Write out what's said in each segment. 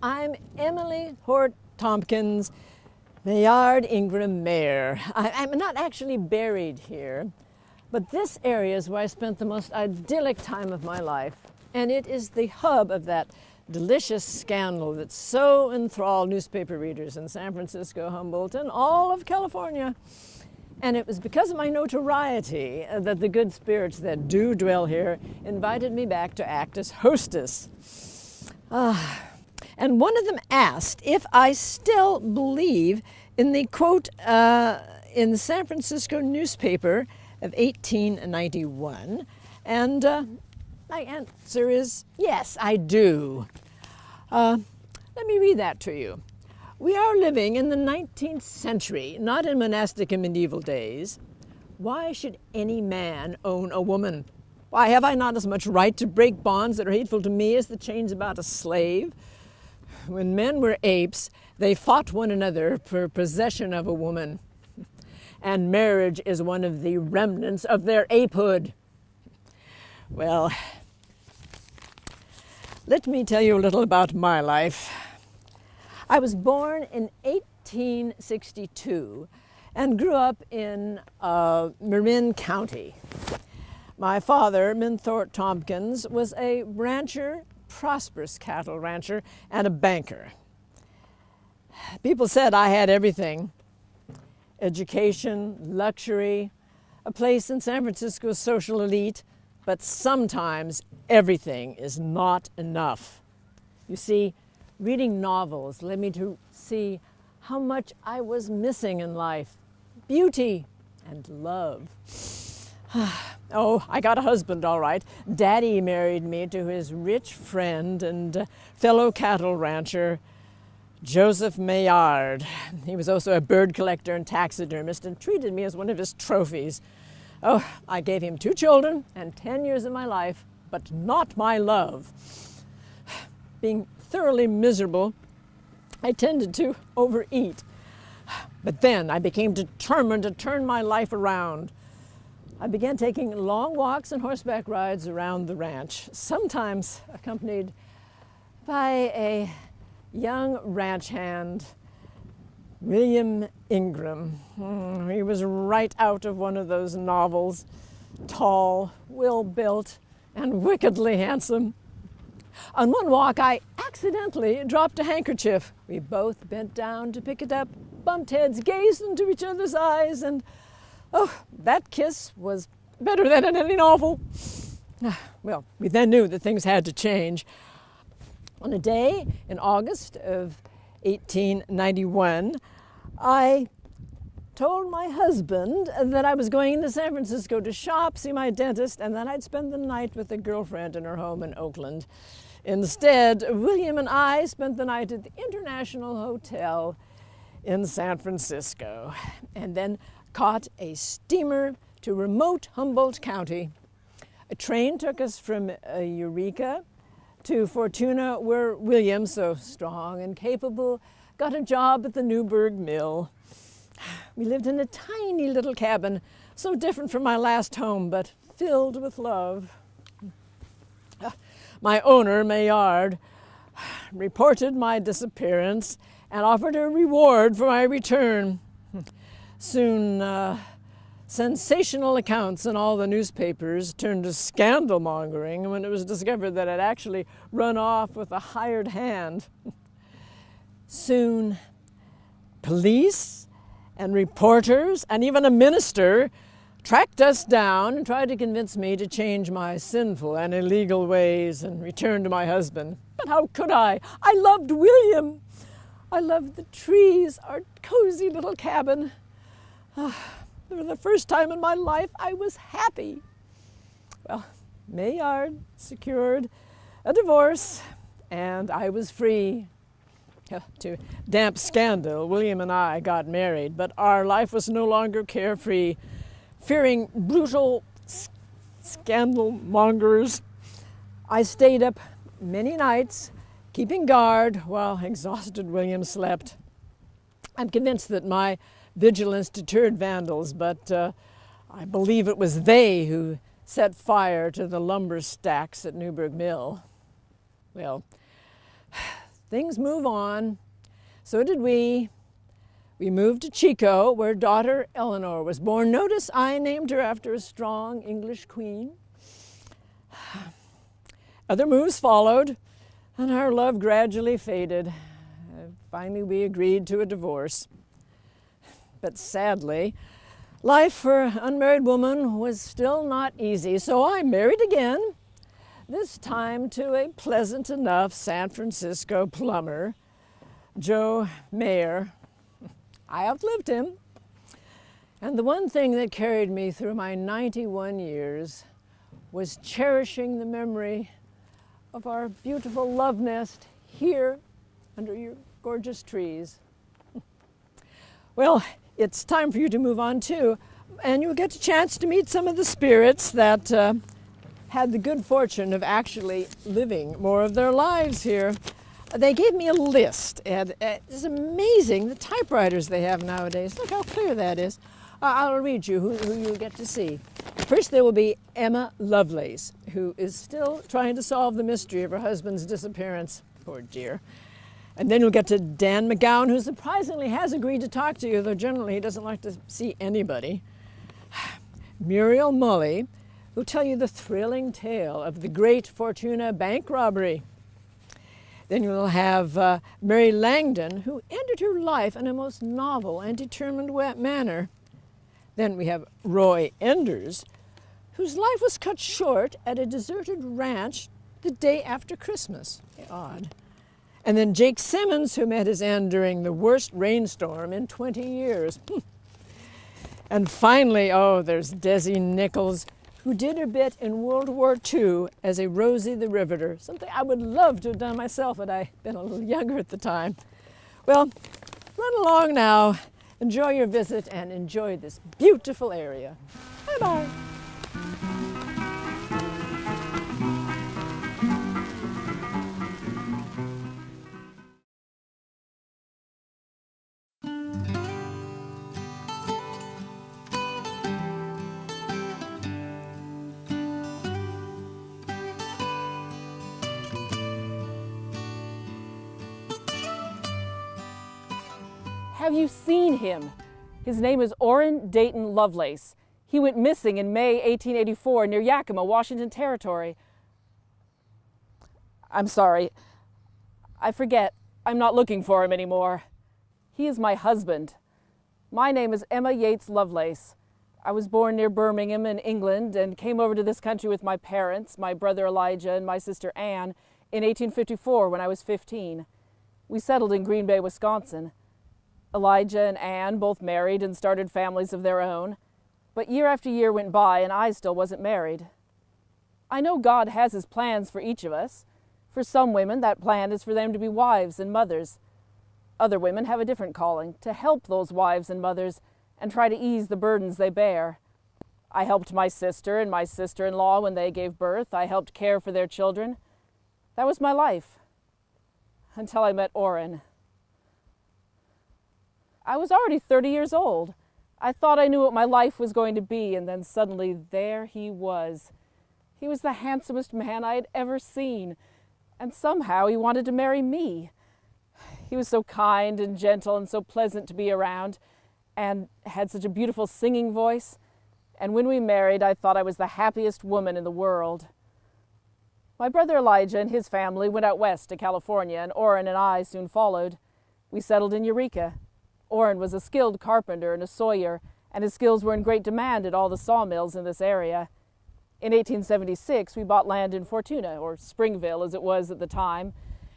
I'm Emily Hort Tompkins, Maynard Ingram Mayor. I'm not actually buried here, but this area is where I spent the most idyllic time of my life, and it is the hub of that delicious scandal that so enthralled newspaper readers in San Francisco, Humboldt, and all of California. And it was because of my notoriety that the good spirits that do dwell here invited me back to act as hostess. And one of them asked if I still believe in the quote in the San Francisco newspaper of 1891. And my answer is yes, I do. Let me read that to you. We are living in the 19th century, not in monastic and medieval days. Why should any man own a woman? Why, have I not as much right to break bonds that are hateful to me as the chains about a slave? When men were apes, they fought one another for possession of a woman. And marriage is one of the remnants of their apehood. Well, let me tell you a little about my life. I was born in 1862 and grew up in Marin County. My father, Minthorpe Tompkins, was a rancher, prosperous cattle rancher, and a banker. People said I had everything: education, luxury, a place in San Francisco's social elite, but sometimes everything is not enough. You see, reading novels led me to see how much I was missing in life: beauty and love. Oh, I got a husband, all right. Daddy married me to his rich friend and fellow cattle rancher, Joseph Maynard. He was also a bird collector and taxidermist and treated me as one of his trophies. Oh, I gave him 2 children and 10 years of my life, but not my love. Being thoroughly miserable, I tended to overeat. But then I became determined to turn my life around. I began taking long walks and horseback rides around the ranch, sometimes accompanied by a young ranch hand, William Ingram. He was right out of one of those novels, tall, well-built, and wickedly handsome. On one walk, I accidentally dropped a handkerchief. We both bent down to pick it up, bumped heads, gazed into each other's eyes, and that kiss was better than in any novel. Well, we then knew that things had to change. On a day in August of 1891, I told my husband that I was going to San Francisco to shop, see my dentist, and that I'd spend the night with a girlfriend in her home in Oakland. Instead, William and I spent the night at the International Hotel in San Francisco, and then caught a steamer to remote Humboldt County. A train took us from Eureka to Fortuna, where William, so strong and capable, got a job at the Newburgh Mill. We lived in a tiny little cabin, so different from my last home, but filled with love. My owner, Maynard, reported my disappearance and offered a reward for my return. Soon, sensational accounts in all the newspapers turned to scandal-mongering when it was discovered that I'd actually run off with a hired hand. Soon, police and reporters and even a minister tracked us down and tried to convince me to change my sinful and illegal ways and return to my husband. But how could I? I loved William. I loved the trees, our cozy little cabin. For the first time in my life, I was happy. Well, Maynard secured a divorce, and I was free. To damp scandal, William and I got married, but our life was no longer carefree. Fearing brutal scandal mongers, I stayed up many nights, keeping guard while exhausted William slept. I'm convinced that my vigilance deterred vandals, but I believe it was they who set fire to the lumber stacks at Newburgh Mill. Well, things move on. So did we. We moved to Chico, where daughter Eleanor was born. Notice I named her after a strong English queen. Other moves followed, and our love gradually faded. Finally, we agreed to a divorce. But sadly, life for an unmarried woman was still not easy, so I married again, this time to a pleasant enough San Francisco plumber, Joe Mayer. I outlived him. And the one thing that carried me through my 91 years was cherishing the memory of our beautiful love nest here under your gorgeous trees. Well, it's time for you to move on too, and you'll get a chance to meet some of the spirits that had the good fortune of actually living more of their lives here. They gave me a list, and it's amazing the typewriters they have nowadays. Look how clear that is. I'll read you who you get to see. First, there will be Emma Lovelace, who is still trying to solve the mystery of her husband's disappearance. Poor dear. And then you'll get to Dan McGowan, who surprisingly has agreed to talk to you, though generally he doesn't like to see anybody. Muriel Mully, who'll tell you the thrilling tale of the great Fortuna bank robbery. Then you'll have Mary Langdon, who ended her life in a most novel and determined manner. Then we have Roy Enders, whose life was cut short at a deserted ranch the day after Christmas. Odd. And then Jake Simmons, who met his end during the worst rainstorm in 20 years. And finally, there's Desi Nichols, who did her bit in World War II as a Rosie the Riveter, something I would love to have done myself had I been a little younger at the time. Well, run along now, enjoy your visit, and enjoy this beautiful area. Bye-bye. Have you seen him? His name is Orrin Dayton Lovelace. He went missing in May 1884 near Yakima, Washington Territory. I'm sorry. I forget. I'm not looking for him anymore. He is my husband. My name is Emma Yates Lovelace. I was born near Birmingham in England and came over to this country with my parents, my brother Elijah and my sister Anne, in 1854 when I was 15. We settled in Green Bay, Wisconsin. Elijah and Anne both married and started families of their own, but year after year went by and I still wasn't married. I know God has His plans for each of us. For some women, that plan is for them to be wives and mothers. Other women have a different calling, to help those wives and mothers and try to ease the burdens they bear. I helped my sister and my sister-in-law when they gave birth. I helped care for their children. That was my life, until I met Orrin. I was already 30 years old. I thought I knew what my life was going to be, and then suddenly there he was. He was the handsomest man I had ever seen, and somehow he wanted to marry me. He was so kind and gentle and so pleasant to be around, and had such a beautiful singing voice. And when we married, I thought I was the happiest woman in the world. My brother Elijah and his family went out west to California, and Orrin and I soon followed. We settled in Eureka. Orrin was a skilled carpenter and a sawyer, and his skills were in great demand at all the sawmills in this area. In 1876, we bought land in Fortuna, or Springville as it was at the time,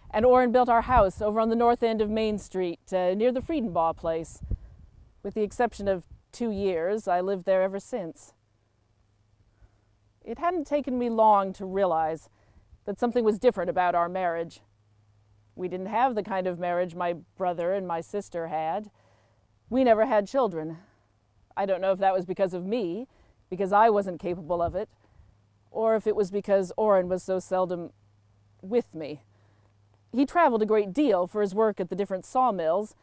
and Orrin built our house over on the north end of Main Street, near the Friedenbaugh place. With the exception of 2 years, I lived there ever since. It hadn't taken me long to realize that something was different about our marriage. We didn't have the kind of marriage my brother and my sister had. We never had children. I don't know if that was because of me, because I wasn't capable of it, or if it was because Orrin was so seldom with me. He traveled a great deal for his work at the different sawmills,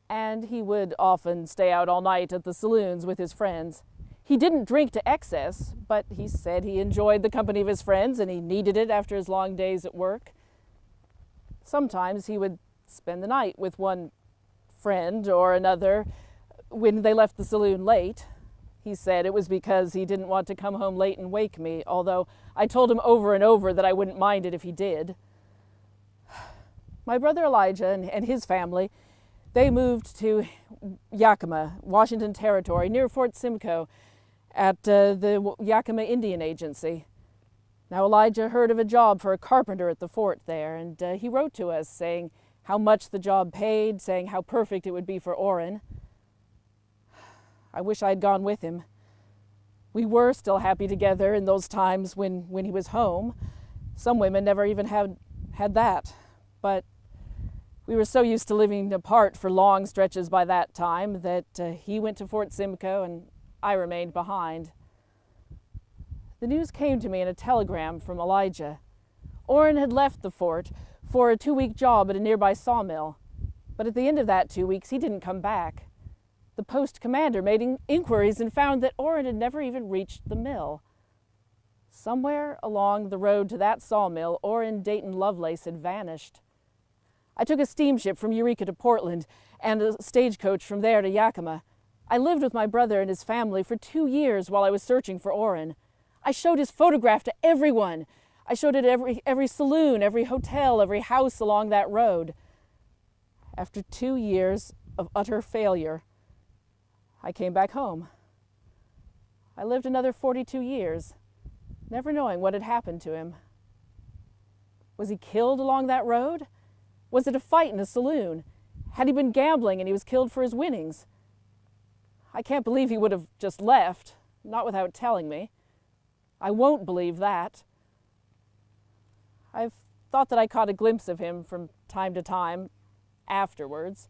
and he would often stay out all night at the saloons with his friends. He didn't drink to excess, but he said he enjoyed the company of his friends and he needed it after his long days at work. Sometimes he would spend the night with one friend or another when they left the saloon late. He said it was because he didn't want to come home late and wake me, although I told him over and over that I wouldn't mind it if he did. My brother Elijah and his family, they moved to Yakima, Washington Territory, near Fort Simcoe, at the Yakima Indian Agency. Now Elijah heard of a job for a carpenter at the fort there, and he wrote to us saying how much the job paid, saying how perfect it would be for Orrin. I wish I had gone with him. We were still happy together in those times when he was home. Some women never even had that, but we were so used to living apart for long stretches by that time that he went to Fort Simcoe and I remained behind. The news came to me in a telegram from Elijah. Orrin had left the fort for a 2-week job at a nearby sawmill, but at the end of that 2 weeks he didn't come back. The post commander made inquiries and found that Orrin had never even reached the mill. Somewhere along the road to that sawmill, Orrin Dayton Lovelace had vanished. I took a steamship from Eureka to Portland and a stagecoach from there to Yakima. I lived with my brother and his family for 2 years while I was searching for Orrin. I showed his photograph to everyone. I showed it at every saloon, every hotel, every house along that road. After 2 years of utter failure, I came back home. I lived another 42 years, never knowing what had happened to him. Was he killed along that road? Was it a fight in a saloon? Had he been gambling and he was killed for his winnings? I can't believe he would have just left, not without telling me. I won't believe that. I've thought that I caught a glimpse of him from time to time afterwards,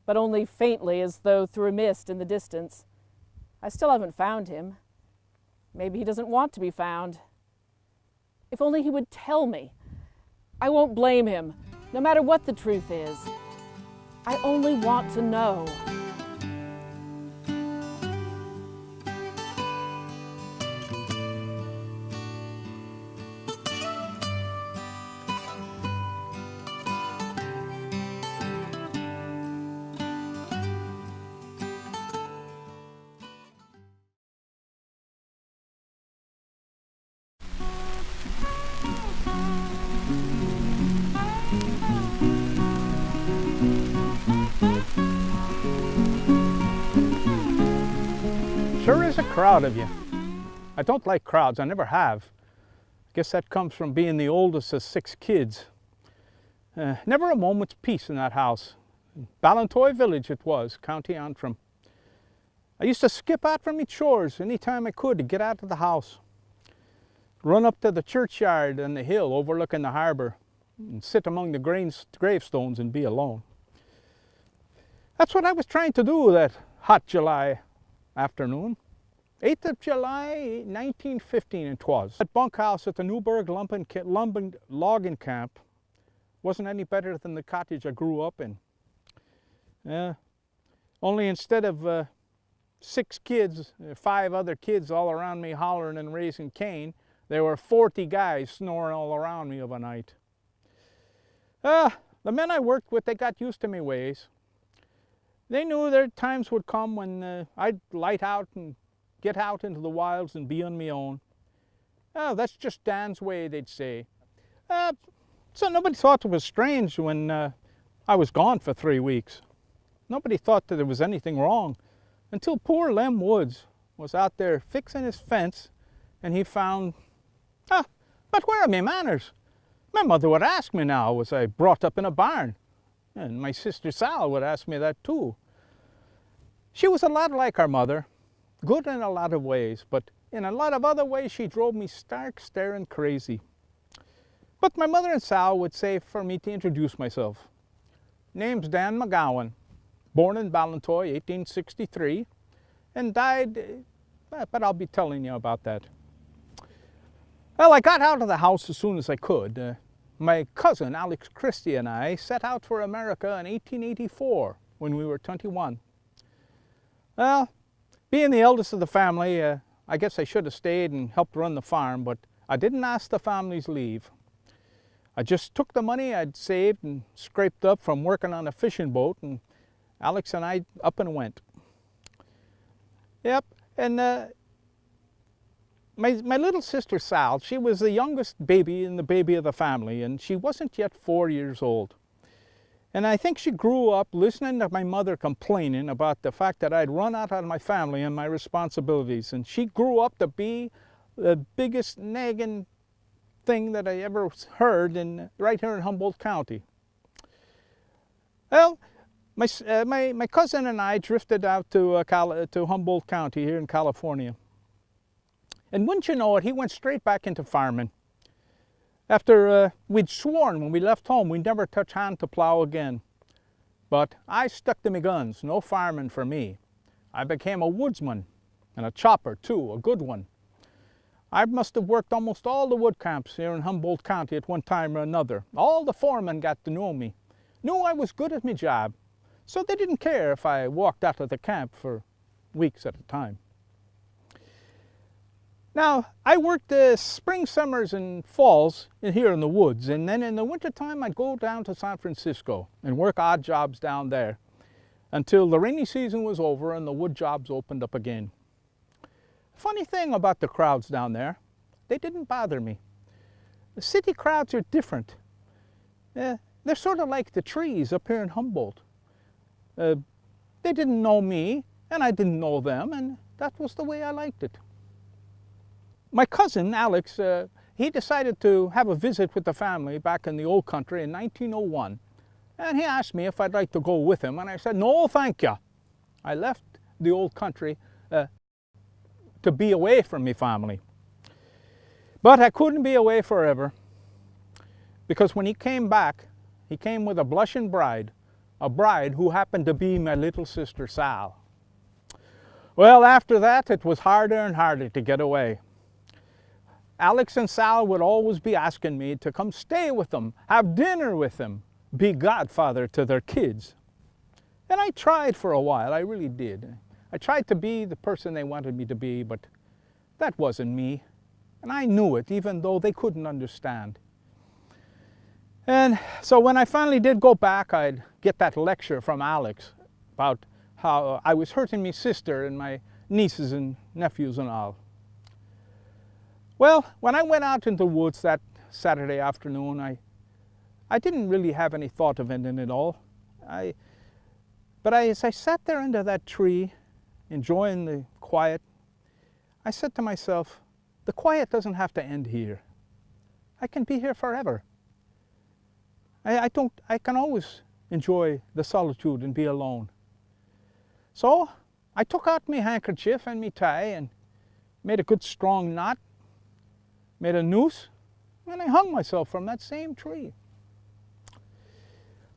but only faintly, as though through a mist in the distance. I still haven't found him. Maybe he doesn't want to be found. If only he would tell me. I won't blame him, no matter what the truth is. I only want to know. Sure is a crowd of you. I don't like crowds, I never have. I guess that comes from being the oldest of 6 kids. Never a moment's peace in that house. Ballantoy Village it was, County Antrim. I used to skip out from my chores any time I could to get out of the house. Run up to the churchyard and the hill overlooking the harbour and sit among the gravestones and be alone. That's what I was trying to do that hot July afternoon. 8th of July, 1915 it was. That bunkhouse at the Newburgh logging camp wasn't any better than the cottage I grew up in. Only instead of 6 kids, 5 other kids all around me hollering and raising Cain, there were 40 guys snoring all around me of a night. The men I worked with, they got used to me ways. They knew their times would come when I'd light out and get out into the wilds and be on my own. Oh, that's just Dan's way, they'd say. So nobody thought it was strange when I was gone for 3 weeks. Nobody thought that there was anything wrong until poor Lem Woods was out there fixing his fence and he found, but where are my manners? My mother would ask me now, was I brought up in a barn? And my sister Sal would ask me that too. She was a lot like our mother, good in a lot of ways, but in a lot of other ways she drove me stark, staring crazy. But my mother and Sal would say for me to introduce myself. Name's Dan McGowan, born in Ballantoy, 1863, and died, but I'll be telling you about that. Well, I got out of the house as soon as I could. My cousin, Alex Christie, and I set out for America in 1884 when we were 21. Well, being the eldest of the family, I guess I should have stayed and helped run the farm, but I didn't ask the family's leave. I just took the money I'd saved and scraped up from working on a fishing boat, and Alex and I up and went. Yep, and my little sister Sal, she was the youngest baby and the baby of the family, and she wasn't yet 4 years old. And I think she grew up listening to my mother complaining about the fact that I'd run out on my family and my responsibilities. And she grew up to be the biggest nagging thing that I ever heard right here in Humboldt County. Well, my cousin and I drifted out to Humboldt County here in California. And wouldn't you know it, he went straight back into farming. After we'd sworn when we left home we'd never touch hand to plow again. But I stuck to my guns, no farming for me. I became a woodsman, and a chopper too, a good one. I must have worked almost all the wood camps here in Humboldt County at one time or another. All the foremen got to know me, knew I was good at my job, so they didn't care if I walked out of the camp for weeks at a time. Now, I worked spring, summers, and falls here in the woods, and then in the wintertime I'd go down to San Francisco and work odd jobs down there until the rainy season was over and the wood jobs opened up again. Funny thing about the crowds down there, they didn't bother me. The city crowds are different. They're sort of like the trees up here in Humboldt. They didn't know me, and I didn't know them, and that was the way I liked it. My cousin, Alex, he decided to have a visit with the family back in the old country in 1901. And he asked me if I'd like to go with him, and I said, no, thank you. I left the old country to be away from my family. But I couldn't be away forever, because when he came back, he came with a blushing bride, a bride who happened to be my little sister Sal. Well, after that, it was harder and harder to get away. Alex and Sal would always be asking me to come stay with them, have dinner with them, be godfather to their kids. And I tried for a while, I really did. I tried to be the person they wanted me to be, but that wasn't me. And I knew it, even though they couldn't understand. And so when I finally did go back, I'd get that lecture from Alex about how I was hurting my sister and my nieces and nephews and all. Well, when I went out into the woods that Saturday afternoon, I didn't really have any thought of ending it all. But as I sat there under that tree, enjoying the quiet, I said to myself, the quiet doesn't have to end here. I can be here forever. I can always enjoy the solitude and be alone. So I took out my handkerchief and my tie and made a good strong knot, made a noose, and I hung myself from that same tree.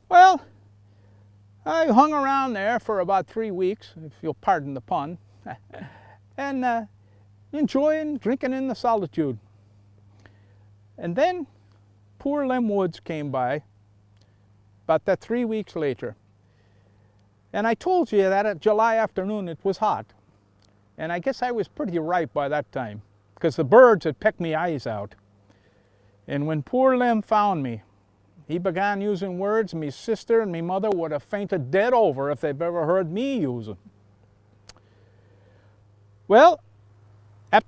Well, I hung around there for about 3 weeks, if you'll pardon the pun, and enjoying drinking in the solitude. And then poor Lem Woods came by about that 3 weeks later. And I told you that at July afternoon it was hot. And I guess I was pretty ripe by that time, because the birds had pecked me eyes out. And when poor Lem found me, he began using words me sister and me mother would have fainted dead over if they've ever heard me use them. Well,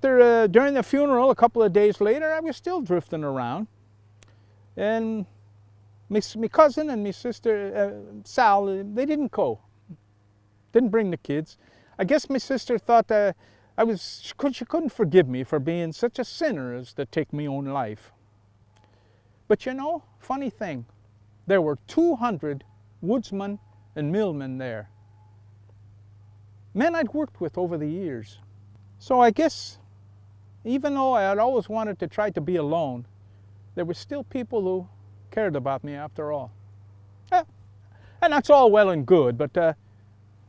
during the funeral a couple of days later, I was still drifting around. And me cousin and me sister, Sal, they didn't go. Didn't bring the kids. I guess my sister thought she couldn't forgive me for being such a sinner as to take my own life. But you know, funny thing, there were 200 woodsmen and millmen there. Men I'd worked with over the years. So I guess, even though I had always wanted to try to be alone, there were still people who cared about me after all. And that's all well and good, but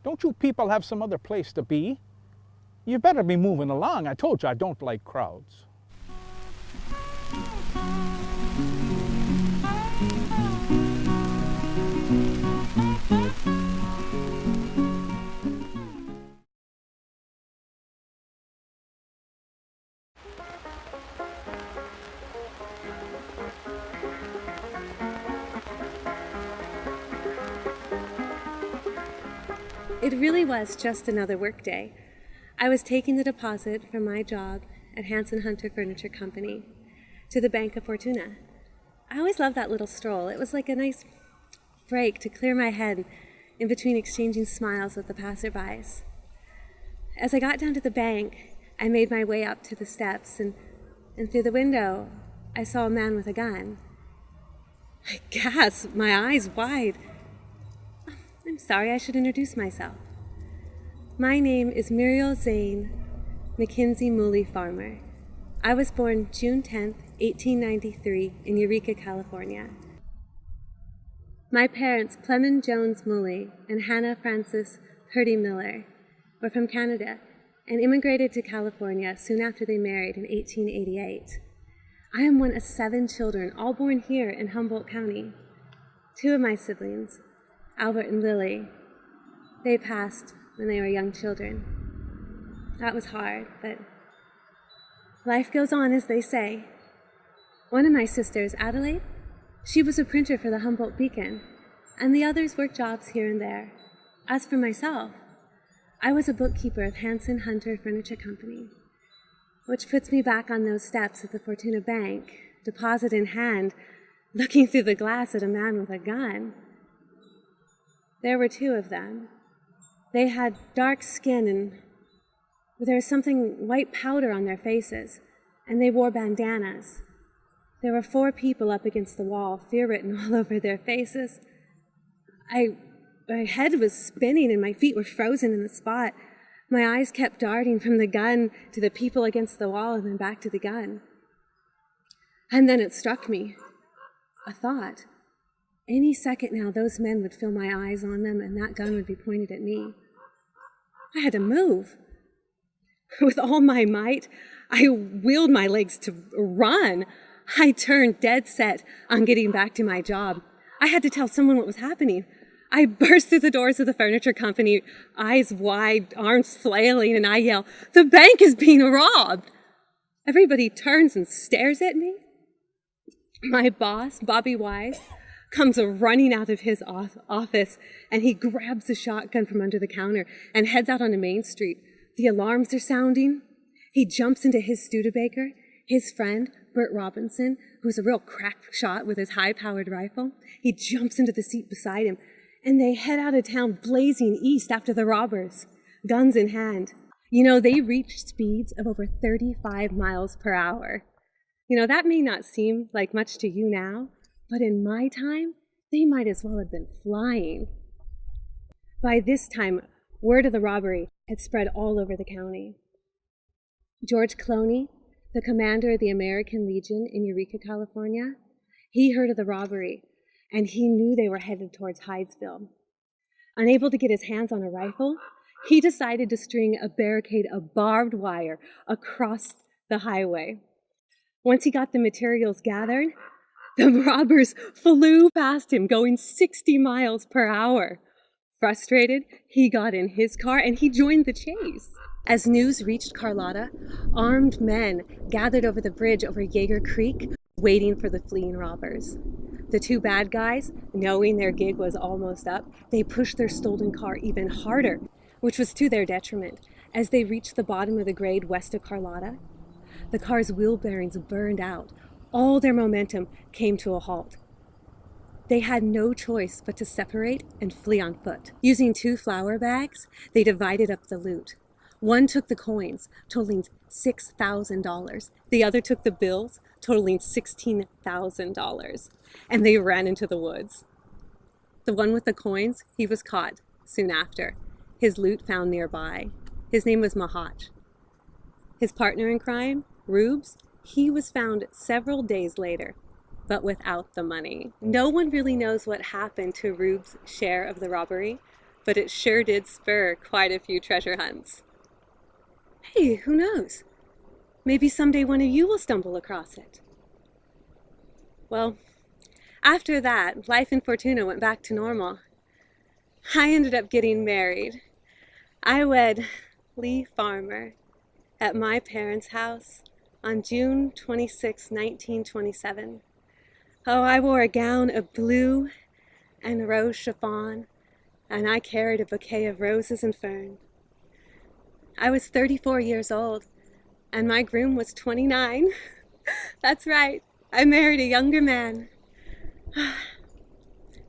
don't you people have some other place to be? You better be moving along. I told you I don't like crowds. It really was just another workday. I was taking the deposit from my job at Hanson Hunter Furniture Company to the Bank of Fortuna. I always loved that little stroll. It was like a nice break to clear my head in between exchanging smiles with the passerbys. As I got down to the bank, I made my way up to the steps, and through the window, I saw a man with a gun. I gasped, my eyes wide. I'm sorry, I should introduce myself. My name is Muriel Zane Mackenzie Mooley Farmer. I was born June 10th, 1893 in Eureka, California. My parents, Clement Jones Mooley and Hannah Frances Purdy Miller, were from Canada and immigrated to California soon after they married in 1888. I am one of 7 children, all born here in Humboldt County. 2 of my siblings, Albert and Lily, they passed when they were young children. That was hard, but life goes on, as they say. One of my sisters, Adelaide, she was a printer for the Humboldt Beacon, and the others worked jobs here and there. As for myself, I was a bookkeeper of Hanson Hunter Furniture Company, which puts me back on those steps at the Fortuna Bank, deposit in hand, looking through the glass at a man with a gun. There were 2 of them. They had dark skin and there was something white powder on their faces, and they wore bandanas. There were 4 people up against the wall, fear written all over their faces. My head was spinning and my feet were frozen in the spot. My eyes kept darting from the gun to the people against the wall and then back to the gun. And then it struck me, a thought. Any second now, those men would feel my eyes on them and that gun would be pointed at me. I had to move. With all my might, I wheeled my legs to run. I turned dead set on getting back to my job. I had to tell someone what was happening. I burst through the doors of the furniture company, eyes wide, arms flailing, and I yell, "The bank is being robbed!" Everybody turns and stares at me. My boss, Bobby Wise, comes running out of his office, and he grabs the shotgun from under the counter and heads out onto Main Street. The alarms are sounding. He jumps into his Studebaker. His friend, Bert Robinson, who's a real crack shot with his high-powered rifle, he jumps into the seat beside him, and they head out of town blazing east after the robbers, guns in hand. You know, they reach speeds of over 35 miles per hour. You know, that may not seem like much to you now, but in my time, they might as well have been flying. By this time, word of the robbery had spread all over the county. George Clooney, the commander of the American Legion in Eureka, California, he heard of the robbery, and he knew they were headed towards Hydesville. Unable to get his hands on a rifle, he decided to string a barricade of barbed wire across the highway. Once he got the materials gathered, the robbers flew past him, going 60 miles per hour. Frustrated, he got in his car and he joined the chase. As news reached Carlotta, armed men gathered over the bridge over Jaeger Creek, waiting for the fleeing robbers. The 2 bad guys, knowing their gig was almost up, they pushed their stolen car even harder, which was to their detriment. As they reached the bottom of the grade west of Carlotta, the car's wheel bearings burned out. All their momentum came to a halt. They had no choice but to separate and flee on foot. Using 2 flour bags, they divided up the loot. One took the coins, totaling $6,000. The other took the bills, totaling $16,000. And they ran into the woods. The one with the coins, he was caught soon after. His loot found nearby. His name was Mahach. His partner in crime, Rubes, he was found several days later, but without the money. No one really knows what happened to Rubes' share of the robbery, but it sure did spur quite a few treasure hunts. Hey, who knows? Maybe someday one of you will stumble across it. Well, after that, life in Fortuna went back to normal. I ended up getting married. I wed Lee Farmer at my parents' house on June 26, 1927. Oh, I wore a gown of blue and rose chiffon, and I carried a bouquet of roses and fern. I was 34 years old, and my groom was 29. That's right, I married a younger man.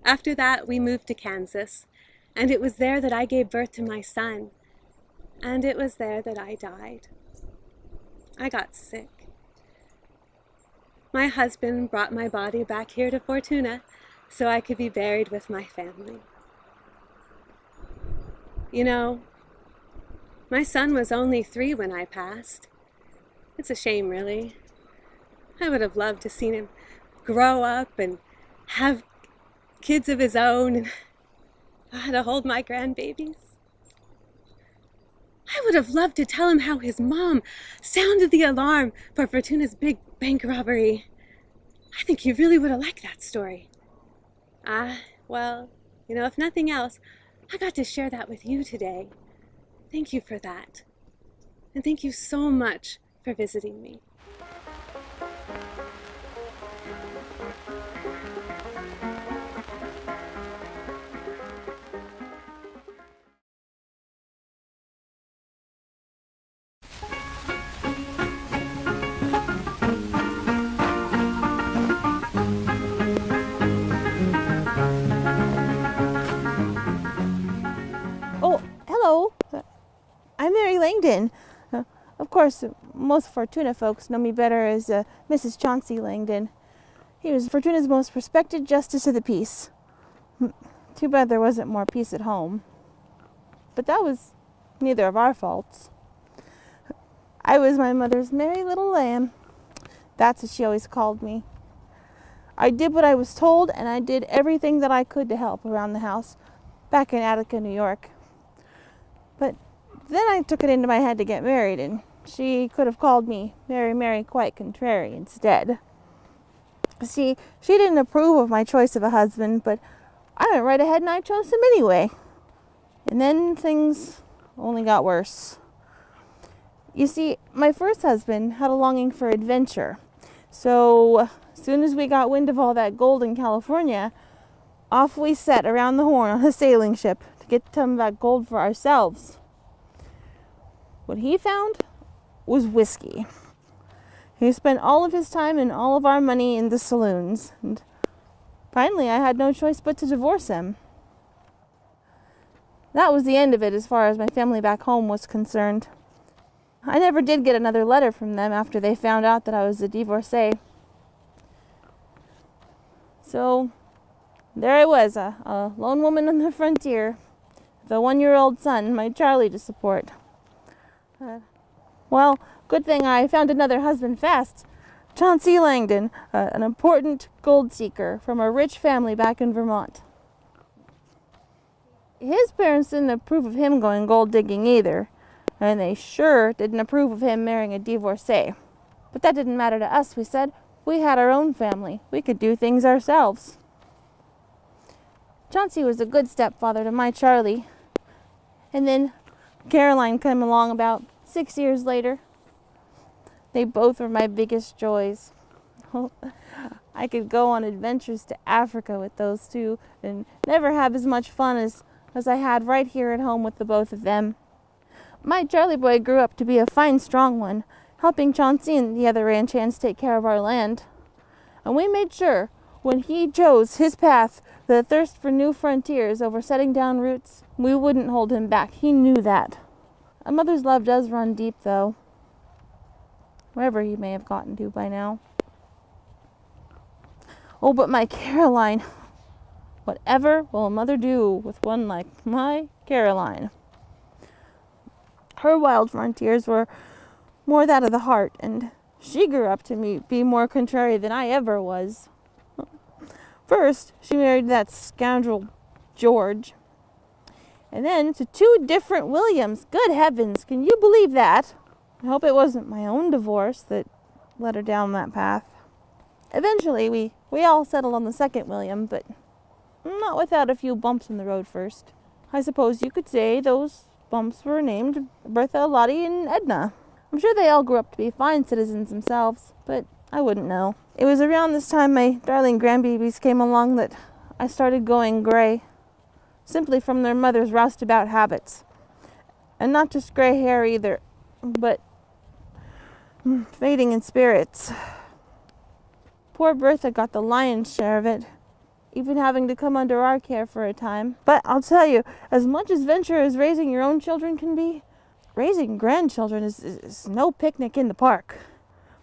After that, we moved to Kansas, and it was there that I gave birth to my son, and it was there that I died. I got sick. My husband brought my body back here to Fortuna so I could be buried with my family. You know, my son was only 3 when I passed. It's a shame, really. I would have loved to see him grow up and have kids of his own and to hold my grandbabies. I would have loved to tell him how his mom sounded the alarm for Fortuna's big bank robbery. I think he really would have liked that story. Well, you know, if nothing else, I got to share that with you today. Thank you for that. And thank you so much for visiting me. Oh, hello. I'm Mary Langdon. Of course, most Fortuna folks know me better as Mrs. Chauncey Langdon. He was Fortuna's most respected justice of the peace. Too bad there wasn't more peace at home. But that was neither of our faults. I was my mother's merry little lamb. That's what she always called me. I did what I was told, and I did everything that I could to help around the house back in Attica, New York. But then I took it into my head to get married, and she could have called me Mary, Mary, quite contrary instead. See, she didn't approve of my choice of a husband, but I went right ahead and I chose him anyway. And then things only got worse. You see, my first husband had a longing for adventure. So, as soon as we got wind of all that gold in California, off we set around the Horn on a sailing ship to get some of that gold for ourselves. What he found was whiskey. He spent all of his time and all of our money in the saloons, and finally I had no choice but to divorce him. That was the end of it as far as my family back home was concerned. I never did get another letter from them after they found out that I was a divorcee. So there I was, a lone woman on the frontier, with a 1-year-old son, my Charlie, to support. Well, good thing I found another husband fast. Chauncey Langdon, an important gold seeker from a rich family back in Vermont. His parents didn't approve of him going gold digging either, and they sure didn't approve of him marrying a divorcee. But that didn't matter to us, we said. We had our own family. We could do things ourselves. Chauncey was a good stepfather to my Charlie. And then Caroline came along about 6 years later. They both were my biggest joys. I could go on adventures to Africa with those two and never have as much fun as I had right here at home with the both of them. My Charlie boy grew up to be a fine, strong one, helping Chauncey and the other ranch hands take care of our land. And we made sure, when he chose his path, the thirst for new frontiers over setting down roots, we wouldn't hold him back. He knew that. A mother's love does run deep, though, wherever he may have gotten to by now. Oh, but my Caroline, whatever will a mother do with one like my Caroline? Her wild frontiers were more that of the heart, and she grew up to be more contrary than I ever was. First, she married that scoundrel George, and then to 2 different Williams. Good heavens, can you believe that? I hope it wasn't my own divorce that led her down that path. Eventually, we all settled on the second William, but not without a few bumps in the road first. I suppose you could say those bumps were named Bertha, Lottie, and Edna. I'm sure they all grew up to be fine citizens themselves, but I wouldn't know. It was around this time my darling grandbabies came along that I started going gray. simply from their mother's roustabout habits. And not just gray hair either, but fading in spirits. Poor Bertha got the lion's share of it, even having to come under our care for a time. But I'll tell you, as much adventure as raising your own children can be, raising grandchildren is no picnic in the park.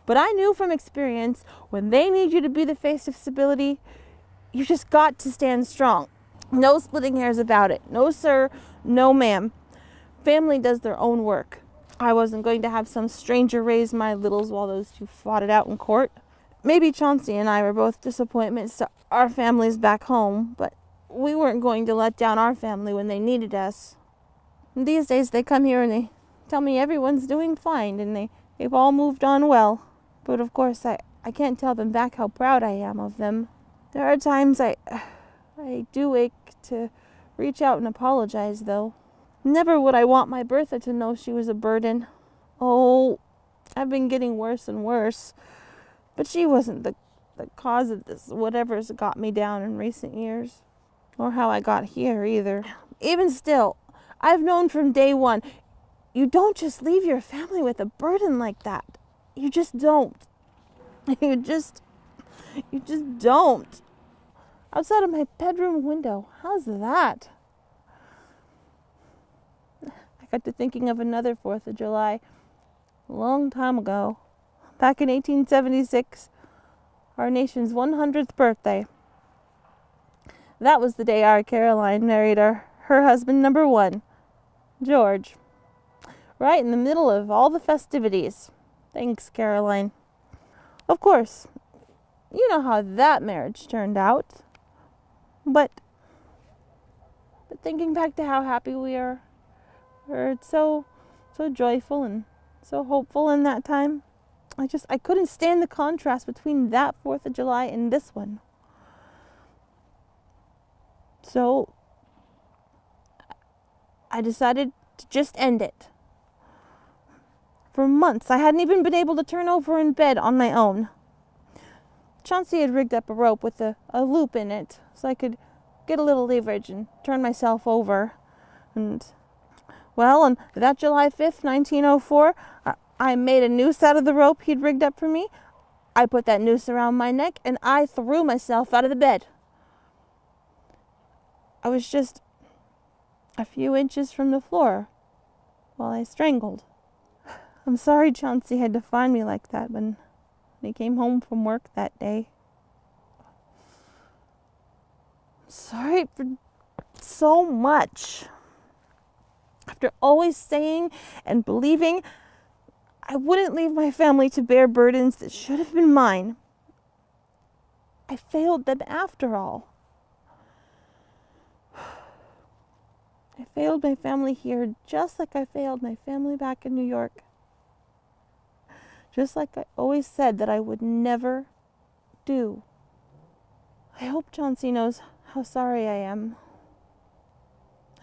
But I knew from experience, when they need you to be the face of stability, you just got to stand strong. No splitting hairs about it. No sir, no ma'am. Family does their own work. I wasn't going to have some stranger raise my littles while those two fought it out in court. Maybe Chauncey and I were both disappointments to our families back home, but we weren't going to let down our family when they needed us. And these days they come here and they tell me everyone's doing fine and they've all moved on well. But of course I can't tell them back how proud I am of them. There are times I do ache to reach out and apologize, though. Never would I want my Bertha to know she was a burden. Oh, I've been getting worse and worse. But she wasn't the cause of this, whatever's got me down in recent years. Or how I got here, either. Even still, I've known from day one, you don't just leave your family with a burden like that. You just don't. You just don't. Outside of my bedroom window, how's that? I got to thinking of another 4th of July a long time ago. Back in 1876, our nation's 100th birthday. That was the day our Caroline married her husband number 1, George. Right in the middle of all the festivities. Thanks, Caroline. Of course, you know how that marriage turned out. But thinking back to how happy we were so joyful and so hopeful in that time, I couldn't stand the contrast between that 4th of July and this one. So I decided to just end it. For months, I hadn't even been able to turn over in bed on my own. Chauncey had rigged up a rope with a loop in it so I could get a little leverage and turn myself over. And, well, on that July 5th, 1904, I made a noose out of the rope he'd rigged up for me. I put that noose around my neck and I threw myself out of the bed. I was just a few inches from the floor while I strangled. I'm sorry Chauncey had to find me like that when he came home from work that day. I'm sorry for so much. After always saying and believing I wouldn't leave my family to bear burdens that should have been mine, I failed them after all. I failed my family here just like I failed my family back in New York. Just like I always said that I would never do. I hope Chauncey knows how sorry I am.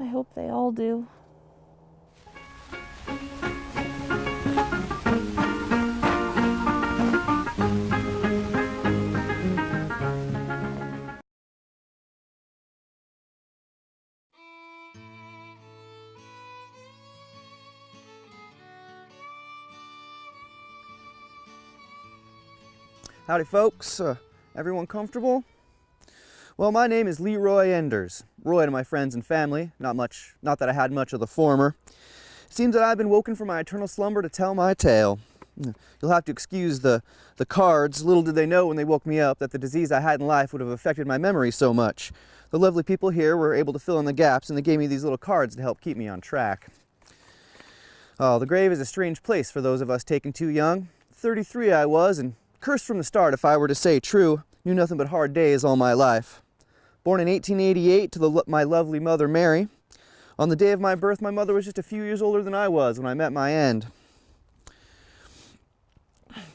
I hope they all do. Howdy folks, everyone comfortable? Well, my name is Leroy Enders. Roy to my friends and family, not that I had much of the former. It seems that I've been woken from my eternal slumber to tell my tale. You'll have to excuse the cards. Little did they know when they woke me up that the disease I had in life would have affected my memory so much. The lovely people here were able to fill in the gaps and they gave me these little cards to help keep me on track. Oh, the grave is a strange place for those of us taken too young. 33 I was, and cursed from the start, if I were to say true, knew nothing but hard days all my life. Born in 1888 to my lovely mother Mary. On the day of my birth, my mother was just a few years older than I was when I met my end.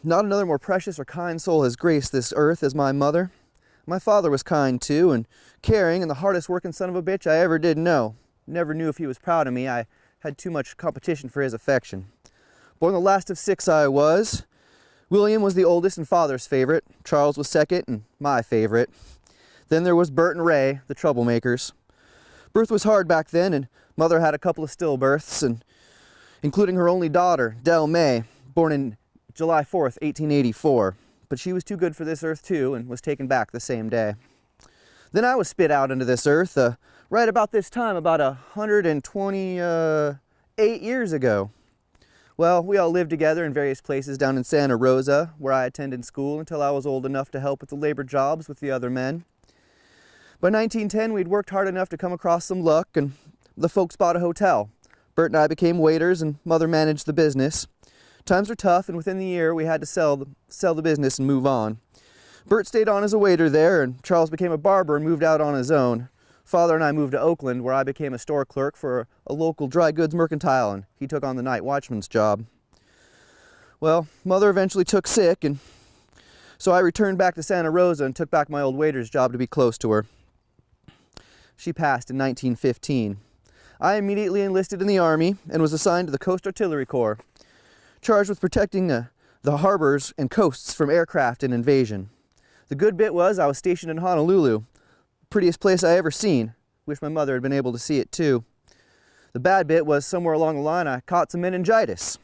Not another more precious or kind soul has graced this earth as my mother. My father was kind too, and caring, and the hardest working son of a bitch I ever did know. Never knew if he was proud of me. I had too much competition for his affection. Born the last of 6 I was. William was the oldest and father's favorite. Charles was second and my favorite. Then there was Bert and Ray, the troublemakers. Birth was hard back then, and Mother had a couple of stillbirths, and including her only daughter, Del May, born in July 4th, 1884. But she was too good for this earth too, and was taken back the same day. Then I was spit out into this earth right about this time, about 128 years ago. Well, we all lived together in various places down in Santa Rosa, where I attended school until I was old enough to help with the labor jobs with the other men. By 1910, we'd worked hard enough to come across some luck, and the folks bought a hotel. Bert and I became waiters, and Mother managed the business. Times were tough, and within the year, we had to sell the business and move on. Bert stayed on as a waiter there, and Charles became a barber and moved out on his own. Father and I moved to Oakland, where I became a store clerk for a local dry goods mercantile, and he took on the night watchman's job. Well, Mother eventually took sick, and so I returned back to Santa Rosa and took back my old waiter's job to be close to her. She passed in 1915. I immediately enlisted in the Army and was assigned to the Coast Artillery Corps, charged with protecting the harbors and coasts from aircraft and invasion. The good bit was I was stationed in Honolulu, prettiest place I ever seen. Wish my mother had been able to see it too. The bad bit was somewhere along the line I caught some meningitis.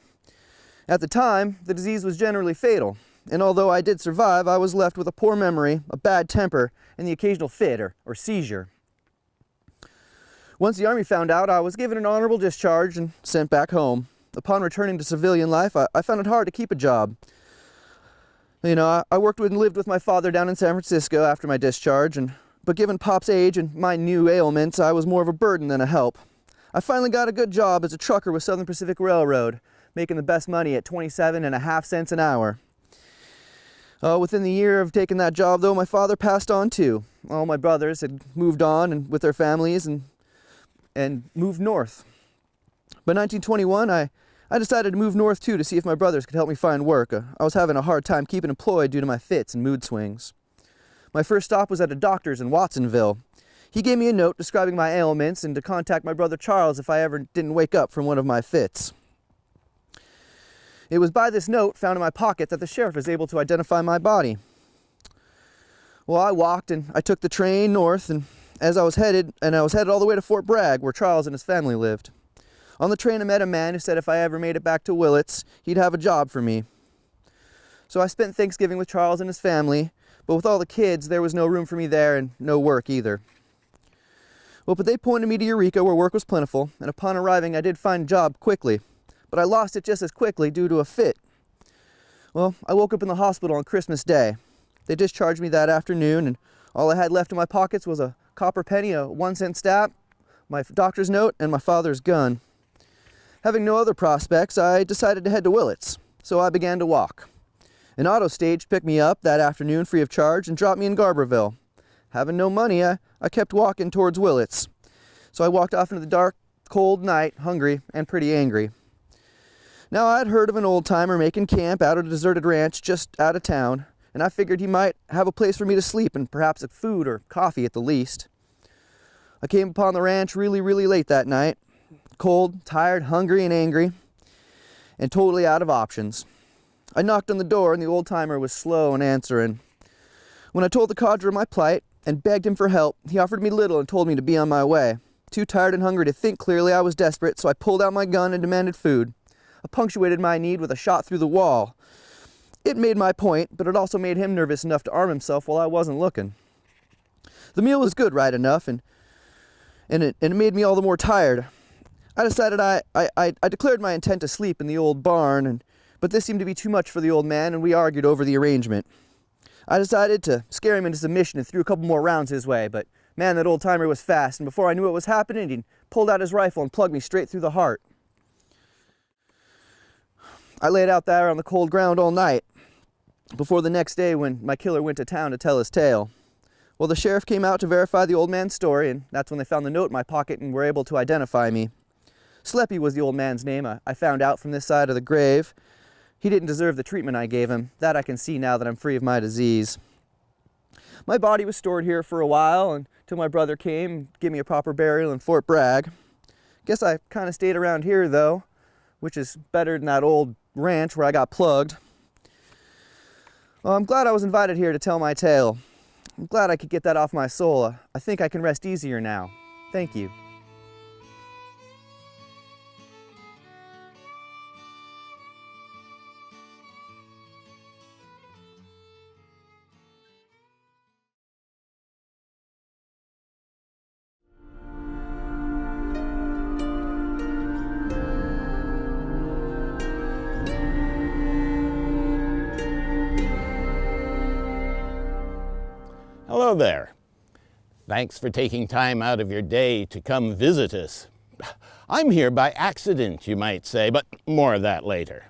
At the time, the disease was generally fatal, and although I did survive, I was left with a poor memory, a bad temper, and the occasional fit or seizure. Once the Army found out, I was given an honorable discharge and sent back home. Upon returning to civilian life, I found it hard to keep a job. I worked and lived with my father down in San Francisco after my discharge, but given Pop's age and my new ailments, I was more of a burden than a help. I finally got a good job as a trucker with Southern Pacific Railroad, making the best money at 27.5 cents an hour. Within the year of taking that job, though, my father passed on too. All my brothers had moved on and with their families and moved north. By 1921, I decided to move north too to see if my brothers could help me find work. I was having a hard time keeping employed due to my fits and mood swings. My first stop was at a doctor's in Watsonville. He gave me a note describing my ailments and to contact my brother Charles if I ever didn't wake up from one of my fits. It was by this note found in my pocket that the sheriff was able to identify my body. Well, I walked and I took the train north, and I was headed all the way to Fort Bragg, where Charles and his family lived. On the train, I met a man who said if I ever made it back to Willits, he'd have a job for me. So I spent Thanksgiving with Charles and his family, but with all the kids, there was no room for me there and no work either. Well, but they pointed me to Eureka, where work was plentiful, and upon arriving, I did find a job quickly, but I lost it just as quickly due to a fit. Well, I woke up in the hospital on Christmas Day. They discharged me that afternoon, and all I had left in my pockets was a copper penny, a 1-cent stamp, my doctor's note, and my father's gun. Having no other prospects, I decided to head to Willits, so I began to walk. An auto stage picked me up that afternoon free of charge and dropped me in Garberville. Having no money, I kept walking towards Willits. So I walked off into the dark, cold night, hungry and pretty angry. Now I'd heard of an old-timer making camp out at a deserted ranch just out of town, and I figured he might have a place for me to sleep and perhaps a food or coffee at the least. I came upon the ranch really, really late that night, cold, tired, hungry, and angry, and totally out of options. I knocked on the door, and the old-timer was slow in answering. When I told the codger my plight and begged him for help, he offered me little and told me to be on my way. Too tired and hungry to think clearly, I was desperate, so I pulled out my gun and demanded food. I punctuated my need with a shot through the wall. It made my point, but it also made him nervous enough to arm himself while I wasn't looking. The meal was good, right enough, and it made me all the more tired. I decided I declared my intent to sleep in the old barn, but this seemed to be too much for the old man, and we argued over the arrangement. I decided to scare him into submission and threw a couple more rounds his way, but man, that old-timer was fast, and before I knew what was happening, he pulled out his rifle and plugged me straight through the heart. I laid out there on the cold ground all night, before the next day when my killer went to town to tell his tale. Well, the sheriff came out to verify the old man's story, and that's when they found the note in my pocket and were able to identify me. Sleppy was the old man's name. I found out from this side of the grave. He didn't deserve the treatment I gave him. That I can see now that I'm free of my disease. My body was stored here for a while until my brother came and gave me a proper burial in Fort Bragg. Guess I kind of stayed around here, though, which is better than that old ranch where I got plugged. Well, I'm glad I was invited here to tell my tale. I'm glad I could get that off my soul. I think I can rest easier now. Thank you. Hello there. Thanks for taking time out of your day to come visit us. I'm here by accident, you might say, but more of that later.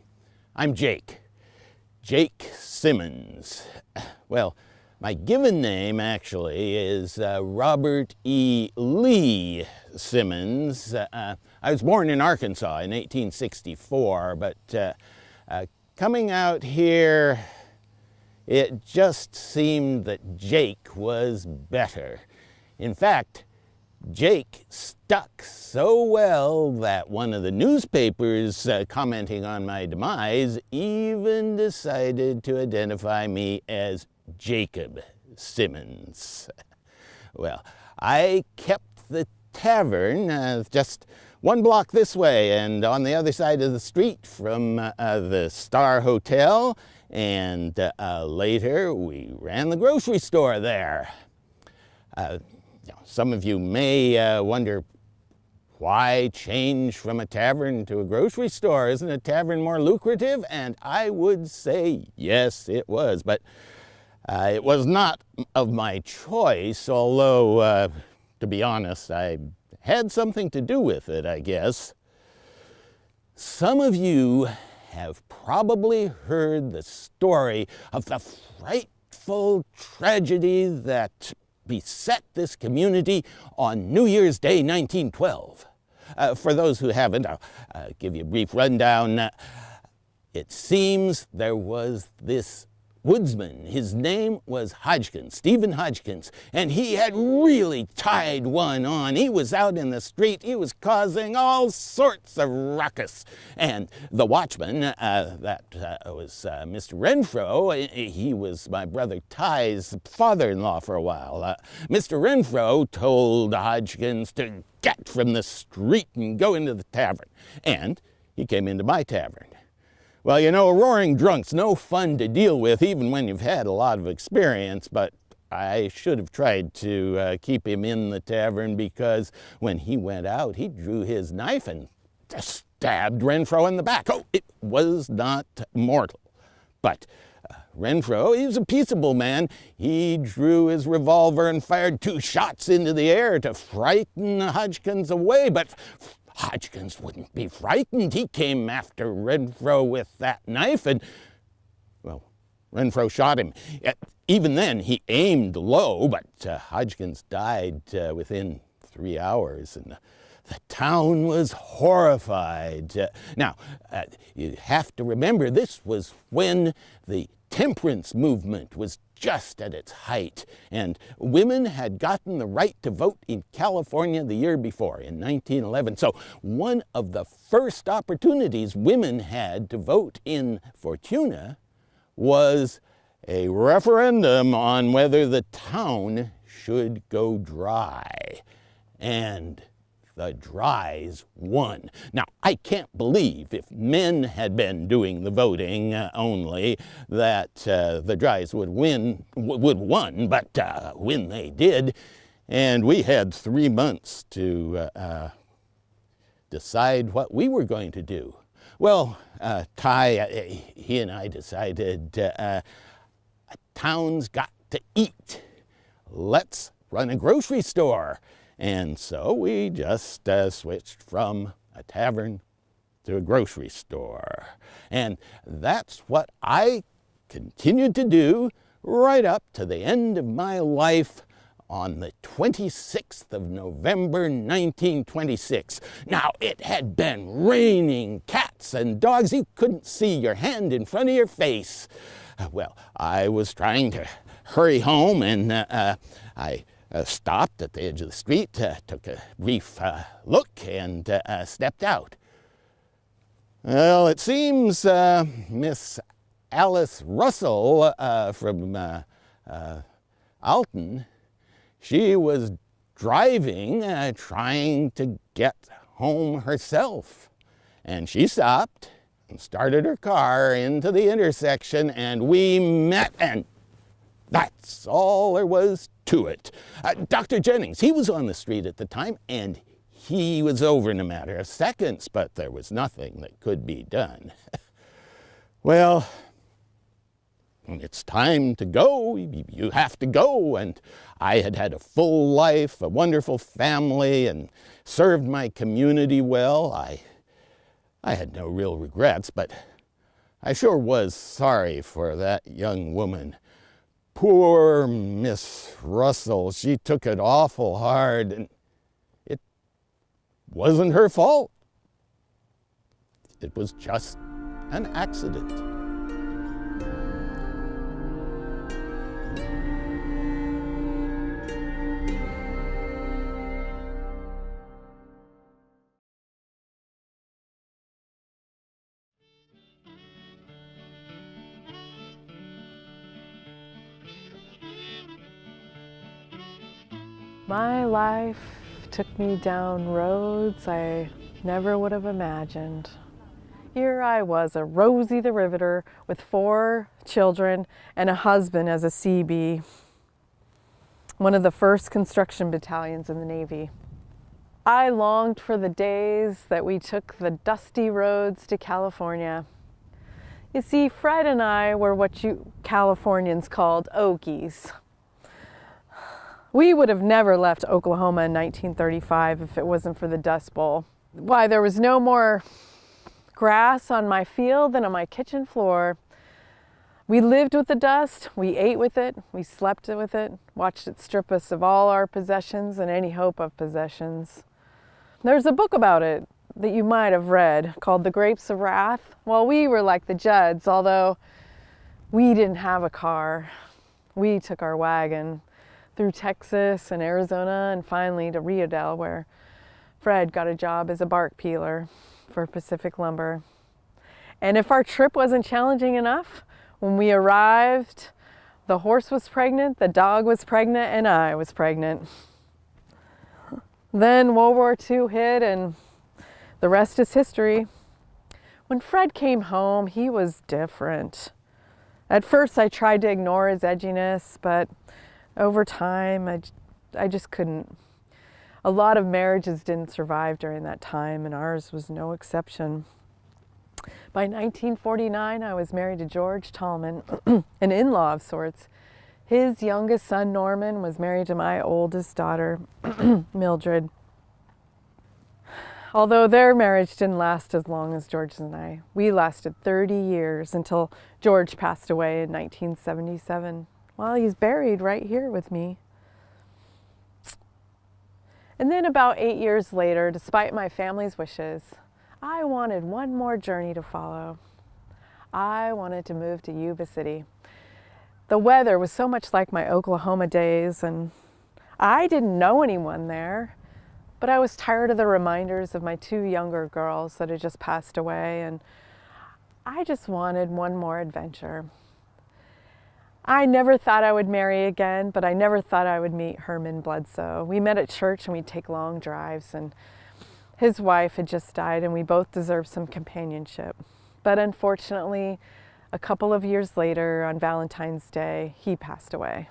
I'm Jake Simmons. Well, my given name actually is Robert E. Lee Simmons. I was born in Arkansas in 1864, but coming out here, it just seemed that Jake was better. In fact, Jake stuck so well that one of the newspapers commenting on my demise even decided to identify me as Jacob Simmons. Well, I kept the tavern just one block this way and on the other side of the street from the Star Hotel, and later we ran the grocery store there. Some of you may wonder, why change from a tavern to a grocery store? Isn't a tavern more lucrative? And I would say yes, it was, but it was not of my choice, although, to be honest, I had something to do with it, I guess. Some of you have probably heard the story of the frightful tragedy that beset this community on New Year's Day 1912. For those who haven't, I'll give you a brief rundown. It seems there was this woodsman. His name was Hodgkins, Stephen Hodgkins, and he had really tied one on. He was out in the street. He was causing all sorts of ruckus. And the watchman, that was Mr. Renfro, he was my brother Ty's father-in-law for a while. Mr. Renfro told Hodgkins to get from the street and go into the tavern. And he came into my tavern. Well, you know, a roaring drunk's no fun to deal with, even when you've had a lot of experience, but I should have tried to keep him in the tavern, because when he went out, he drew his knife and just stabbed Renfro in the back. Oh, it was not mortal. But Renfro, he was a peaceable man. He drew his revolver and fired 2 shots into the air to frighten Hodgkins away, but Hodgkins wouldn't be frightened. He came after Renfro with that knife and, well, Renfro shot him. Even then, he aimed low, but Hodgkins died within 3 hours, and the town was horrified. Now, you have to remember, this was when the temperance movement was just at its height, and women had gotten the right to vote in California the year before, in 1911. So one of the first opportunities women had to vote in Fortuna was a referendum on whether the town should go dry. And the dries won. Now, I can't believe, if men had been doing the voting only, that the dries would won, but when they did, and we had 3 months to decide what we were going to do. Well, Ty, he and I decided a town's got to eat. Let's run a grocery store. And so we just switched from a tavern to a grocery store. And that's what I continued to do right up to the end of my life on the 26th of November, 1926. Now, it had been raining cats and dogs. You couldn't see your hand in front of your face. Well, I was trying to hurry home, and I stopped at the edge of the street, took a brief look, and stepped out. Well, it seems Miss Alice Russell from Alton, she was driving, trying to get home herself. And she stopped and started her car into the intersection, and we met, and that's all there was to it. Dr. Jennings, he was on the street at the time, and he was over in a matter of seconds, but there was nothing that could be done. Well, when it's time to go, you have to go, and I had had a full life, a wonderful family, and served my community well. I had no real regrets, but I sure was sorry for that young woman. Poor Miss Russell, she took it awful hard, and it wasn't her fault. It was just an accident. My life took me down roads I never would have imagined. Here I was, a Rosie the Riveter with 4 children and a husband as a CB, one of the first construction battalions in the Navy. I longed for the days that we took the dusty roads to California. You see, Fred and I were what you Californians called Okies. We would have never left Oklahoma in 1935 if it wasn't for the Dust Bowl. Why, there was no more grass on my field than on my kitchen floor. We lived with the dust, we ate with it, we slept with it, watched it strip us of all our possessions and any hope of possessions. There's a book about it that you might have read called The Grapes of Wrath. Well, we were like the Judds, although we didn't have a car. We took our wagon through Texas and Arizona and finally to Rio, where Fred got a job as a bark peeler for Pacific Lumber. And if our trip wasn't challenging enough, when we arrived, the horse was pregnant, the dog was pregnant, and I was pregnant. Then World War II hit, and the rest is history. When Fred came home, he was different. At first, I tried to ignore his edginess, but over time, I just couldn't. A lot of marriages didn't survive during that time, and ours was no exception. By 1949, I was married to George Tallman, an in-law of sorts. His youngest son, Norman, was married to my oldest daughter, Mildred. Although their marriage didn't last as long as George's and I. We lasted 30 years until George passed away in 1977. Well, he's buried right here with me. And then about 8 years later, despite my family's wishes, I wanted one more journey to follow. I wanted to move to Yuba City. The weather was so much like my Oklahoma days, and I didn't know anyone there, but I was tired of the reminders of my 2 younger girls that had just passed away, and I just wanted one more adventure. I never thought I would marry again, but I never thought I would meet Herman Bledsoe. We met at church and we'd take long drives, and his wife had just died and we both deserved some companionship. But unfortunately, a couple of years later, on Valentine's Day, he passed away.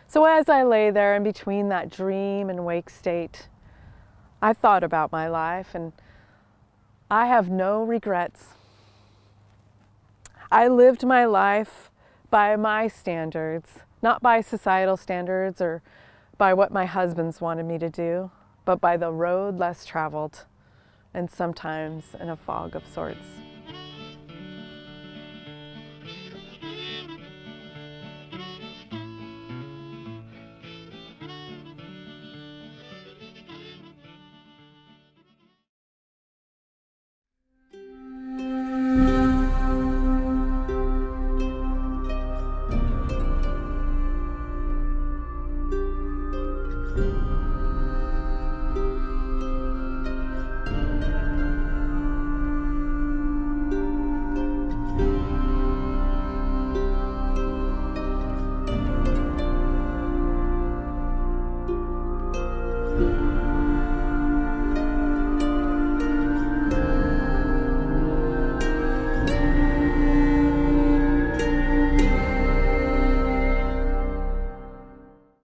So as I lay there in between that dream and wake state, I thought about my life, and I have no regrets. I lived my life by my standards, not by societal standards or by what my husbands wanted me to do, but by the road less traveled, and sometimes in a fog of sorts.